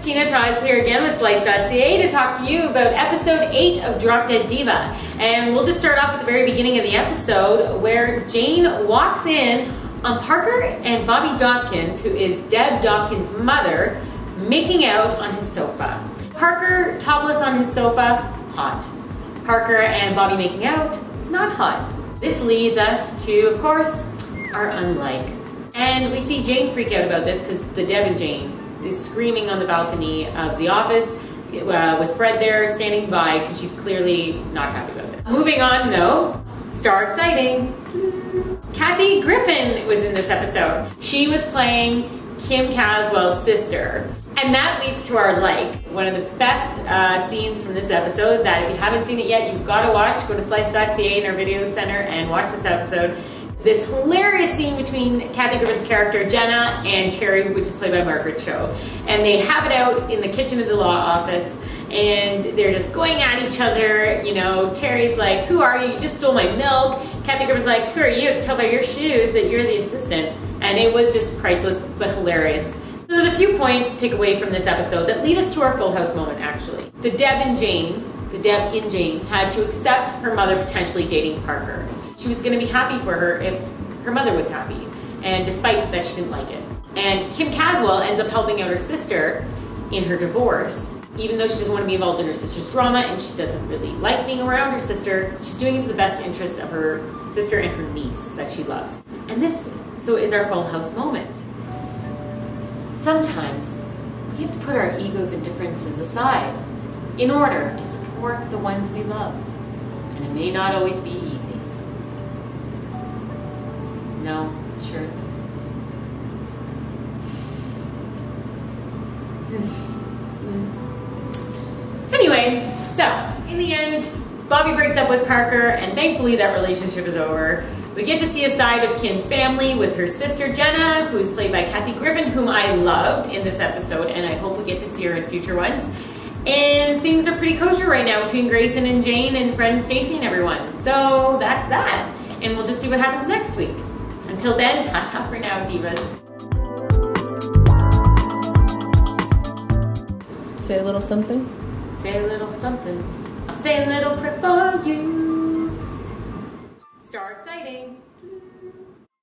it's Tina Ties here again with slice.ca to talk to you about episode 8 of Drop Dead Diva. And we'll just start off at the very beginning of the episode where Jane walks in on Parker and Bobby Dopkins, who is Deb Dopkins' mother, making out on his sofa. Parker topless on his sofa, hot. Parker and Bobby making out, not hot. This leads us to, of course, our unlike. And we see Jane freak out about this because the Devon Jane is screaming on the balcony of the office with Fred there standing by because she's clearly not happy about it. Moving on though, star sighting. Kathy Griffin was in this episode. She was playing Kim Caswell's sister. And that leads to our like. One of the best scenes from this episode that if you haven't seen it yet, you've got to watch. Go to slice.ca in our video center and watch this episode. This hilarious scene between Kathy Griffin's character Jenna and Terry, which is played by Margaret Cho. And they have it out in the kitchen of the law office and they're just going at each other. You know, Terry's like, who are you? You just stole my milk. Kathy Griffin's like, who are you? I can tell by your shoes that you're the assistant. And it was just priceless but hilarious. So there's a few points to take away from this episode that lead us to our Full House moment actually. The Deb in Jane had to accept her mother potentially dating Parker. She was going to be happy for her if her mother was happy, and despite that she didn't like it. And Kim Caswell ends up helping out her sister in her divorce, even though she doesn't want to be involved in her sister's drama and she doesn't really like being around her sister. She's doing it for the best interest of her sister and her niece that she loves. And this, so is our Full House moment. Sometimes we have to put our egos and differences aside in order to support the ones we love. And it may not always be easy. No, sure isn't. Anyway, so in the end, Bobby breaks up with Parker and thankfully that relationship is over. We get to see a side of Kim's family with her sister Jenna, who is played by Kathy Griffin, whom I loved in this episode, and I hope we get to see her in future ones. And things are pretty kosher right now between Grayson and Jane and Fred and Stacy and everyone. So that's that. And we'll just see what happens next week. Until then, ta-ta for now, divas. Say a little something. Say a little something. I'll say a little prayer for you. Star sighting.